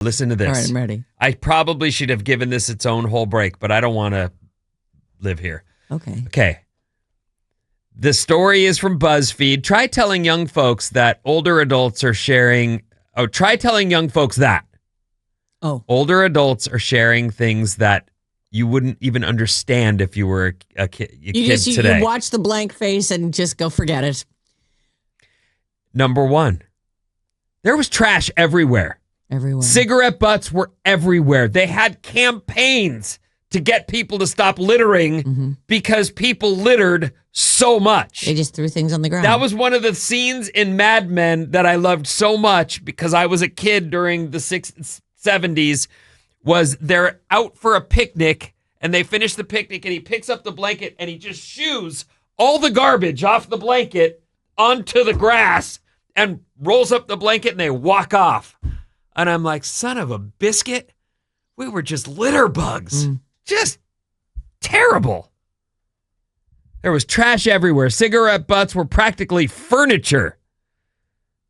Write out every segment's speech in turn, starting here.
Listen to this. All right, I'm ready. I probably should have given this its own whole break, but I don't want to live here. Okay. The story is from BuzzFeed. Try telling young folks that older adults are sharing. Oh, try telling young folks that. Oh. Older adults are sharing things that you wouldn't even understand if you were a kid today. You watch the blank face and just go, forget it. Number one, there was trash everywhere. Everywhere. Cigarette butts were everywhere. They had campaigns to get people to stop littering because people littered so much. They just threw things on the ground. That was one of the scenes in Mad Men that I loved so much because I was a kid during the 70s, was they're out for a picnic and they finish the picnic and he picks up the blanket and he just shoos all the garbage off the blanket onto the grass and rolls up the blanket and they walk off. And I'm like, son of a biscuit, we were just litter bugs. Just terrible. There was trash everywhere. Cigarette butts were practically furniture.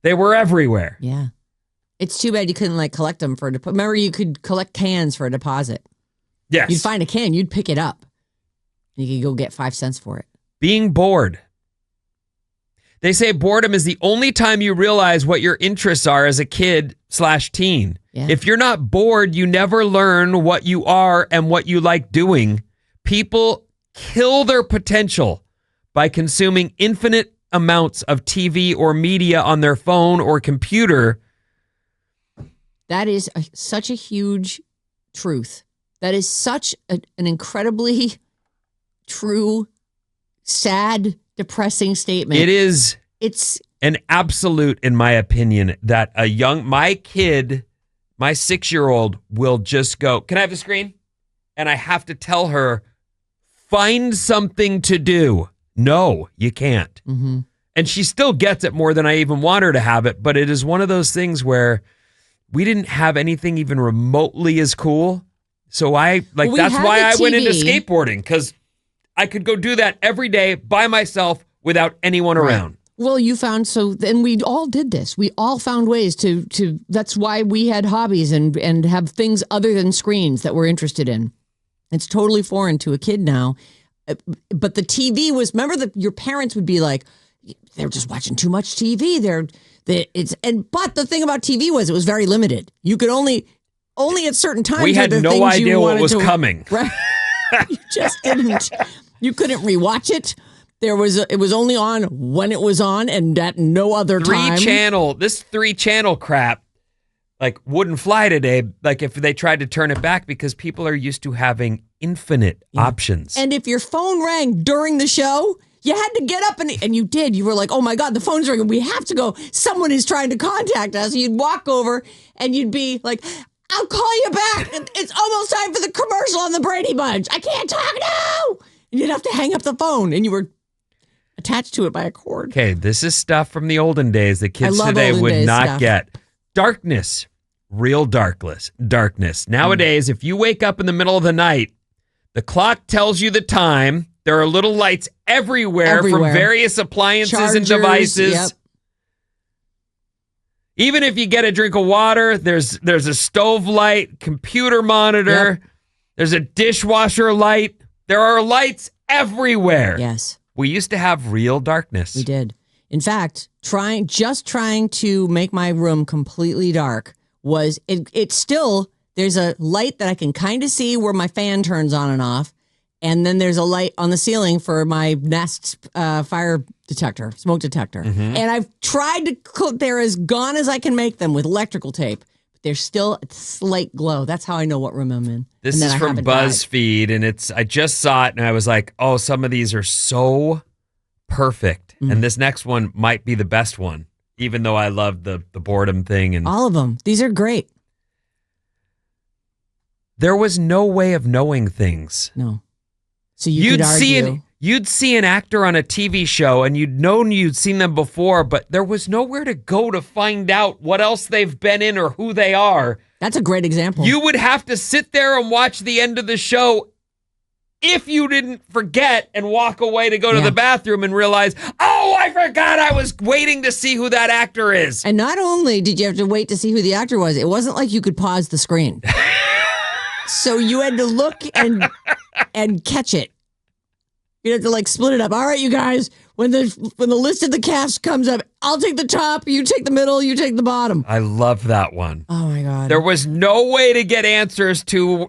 They were everywhere. Yeah. It's too bad you couldn't collect them for a deposit. Remember, you could collect cans for a deposit. Yes. You'd find a can, you'd pick it up. You could go get 5 cents for it. Being bored. They say boredom is the only time you realize what your interests are as a kid/teen. Yeah. If you're not bored, you never learn what you are and what you like doing. People kill their potential by consuming infinite amounts of TV or media on their phone or computer. That is such a huge truth. That is such an incredibly true, sad, depressing statement. It is. It's an absolute, in my opinion, that my 6-year-old will just go, can I have the screen? And I have to tell her, find something to do. No, you can't. Mm-hmm. And she still gets it more than I even want her to have it. But it is one of those things where we didn't have anything even remotely as cool. So that's why I went into skateboarding, because I could go do that every day by myself without anyone around. Well, then we all did this. We all found ways to that's why we had hobbies and have things other than screens that we're interested in. It's totally foreign to a kid now. But the TV was, remember your parents would be like, they're just watching too much TV. But the thing about TV was it was very limited. You could only at certain times. We had no idea what was coming. Right? You just didn't. You couldn't rewatch it. It was only on when it was on and at no other time. This 3-channel crap wouldn't fly today. If they tried to turn it back, because people are used to having infinite options. And if your phone rang during the show, you had to get up and you did. You were like, oh my God, the phone's ringing. We have to go. Someone is trying to contact us. You'd walk over and you'd be like, I'll call you back. It's almost time for the commercial on the Brady Bunch. I can't talk now. And you'd have to hang up the phone and you were attached to it by a cord. Okay, this is stuff from the olden days that kids today would not get. Darkness. Real darkness. Nowadays, if you wake up in the middle of the night, the clock tells you the time. There are little lights everywhere. From various appliances Chargers, and devices. Yep. Even if you get a drink of water, there's a stove light, computer monitor, there's a dishwasher light. There are lights everywhere. Yes. We used to have real darkness. We did. In fact, trying to make my room completely dark was it's still, there's a light that I can kind of see where my fan turns on and off. And then there's a light on the ceiling for my Nest fire detector, smoke detector. Mm-hmm. And I've tried to, they're as gone as I can make them with electrical tape. But there's still a slight glow. That's how I know what room I'm in. This is from BuzzFeed, and I just saw it, and I was like, oh, some of these are so perfect. Mm-hmm. And this next one might be the best one, even though I love the boredom thing. And all of them. These are great. There was no way of knowing things. No. So you'd argue. You'd see an actor on a TV show and you'd known you'd seen them before, but there was nowhere to go to find out what else they've been in or who they are. That's a great example. You would have to sit there and watch the end of the show if you didn't forget and walk away to go to the bathroom and realize, oh, I forgot I was waiting to see who that actor is. And not only did you have to wait to see who the actor was, it wasn't like you could pause the screen. So you had to look and catch it. You had to like split it up. All right, you guys, when the list of the cast comes up, I'll take the top, you take the middle, you take the bottom. I love that one. Oh my God. There was no way to get answers to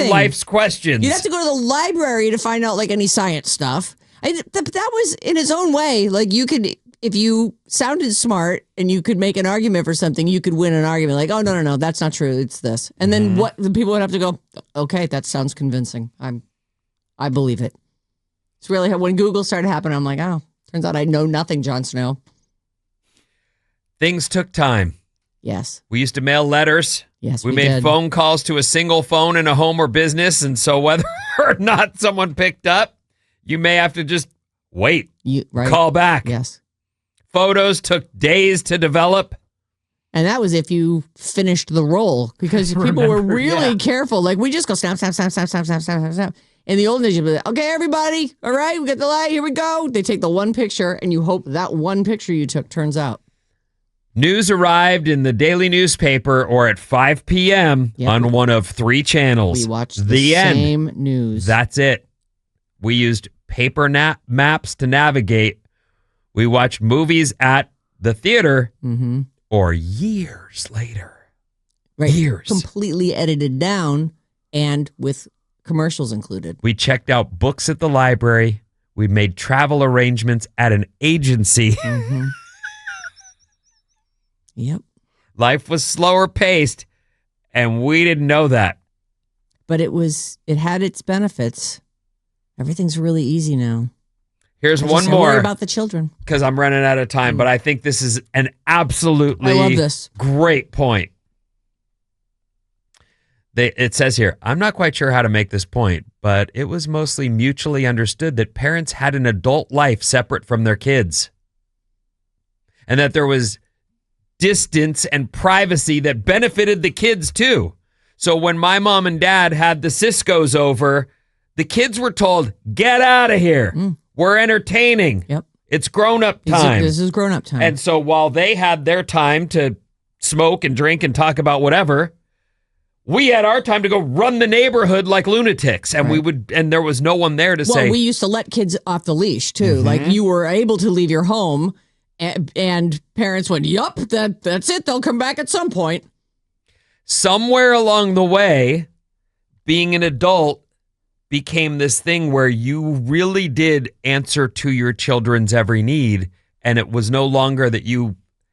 life's questions. You'd have to go to the library to find out like any science stuff. That was in its own way. Like you could, if you sounded smart and you could make an argument for something, you could win an argument. Like, oh, no, that's not true. It's this. And then the people would have to go, okay, that sounds convincing. I believe it. It's really when Google started happening, I'm like, oh, turns out I know nothing, Jon Snow. Things took time. Yes. We used to mail letters. Yes, we made phone calls to a single phone in a home or business. And so whether or not someone picked up, you may have to just wait, call back. Yes. Photos took days to develop. And that was if you finished the roll because people were really careful. Like we just go snap, snap, snap, snap, snap, snap, snap, snap, snap. In the old days, you'd be like, okay, everybody, all right, we got the light, here we go. They take the one picture, and you hope that one picture you took turns out. News arrived in the daily newspaper or at 5 p.m. on one of 3 channels. We watched the same news. That's it. We used paper maps to navigate. We watched movies at the theater or years later. Right. Years. Completely edited down and with commercials included. We checked out books at the library. We made travel arrangements at an agency. Yep. Life was slower paced, and we didn't know that. But it had its benefits. Everything's really easy now. Here's one more. Worry about the children. Because I'm running out of time, but I think this is an absolutely I love this. Great point. It says here, I'm not quite sure how to make this point, but it was mostly mutually understood that parents had an adult life separate from their kids. And that there was distance and privacy that benefited the kids too. So when my mom and dad had the Cisco's over, the kids were told, get out of here. We're entertaining. Yep. It's grown-up time. This is grown-up time. And so while they had their time to smoke and drink and talk about whatever, we had our time to go run the neighborhood like lunatics. And and there was no one there to say. Well, we used to let kids off the leash too. Like you were able to leave your home and parents went, yup, that's it. They'll come back at some point. Somewhere along the way, being an adult became this thing where you really did answer to your children's every need. And it was no longer that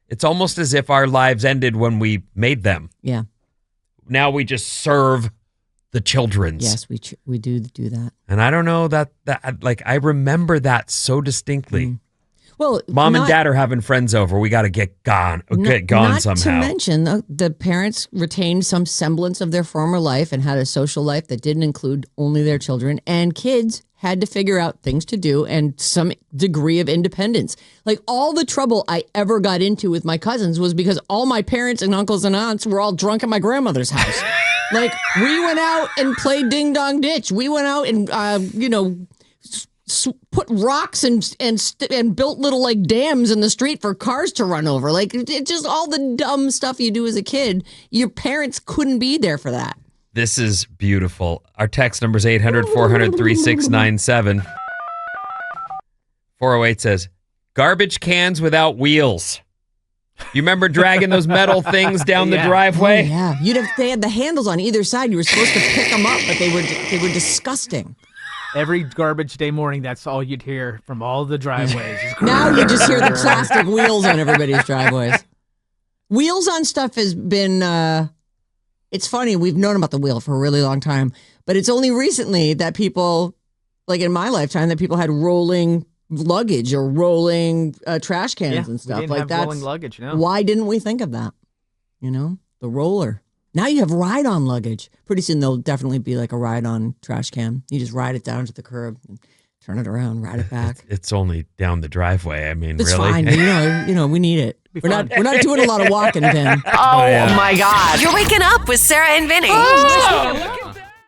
it's almost as if our lives ended when we made them. Yeah. Now we just serve the children's. Yes, we do that. And I don't know that I remember that so distinctly. Well, Mom and Dad are having friends over. We got to get gone somehow. Not to mention, the parents retained some semblance of their former life and had a social life that didn't include only their children. And kids had to figure out things to do and some degree of independence. Like all the trouble I ever got into with my cousins was because all my parents and uncles and aunts were all drunk at my grandmother's house. Like we went out and played ding dong ditch. We went out and put rocks and built little like dams in the street for cars to run over. Like it's just all the dumb stuff you do as a kid. Your parents couldn't be there for that. This is beautiful. Our text number is 800-400-3697. 408 says, garbage cans without wheels. You remember dragging those metal things down the driveway? Oh, yeah. They had the handles on either side. You were supposed to pick them up, but they were disgusting. Every garbage day morning, that's all you'd hear from all the driveways. Now you just hear the plastic wheels on everybody's driveways. Wheels on stuff has been, it's funny, we've known about the wheel for a really long time, but it's only recently that people, like in my lifetime, that people had rolling luggage or rolling trash cans and stuff. We didn't have rolling luggage, no. Why didn't we think of that? The roller. Now you have ride-on luggage. Pretty soon there'll definitely be like a ride-on trash can. You just ride it down to the curb and turn it around, ride it back. It's only down the driveway. I mean, it's really? Fine. We need it. We're not doing a lot of walking, Ben. Oh my God. You're waking up with Sarah and Vinnie. Oh!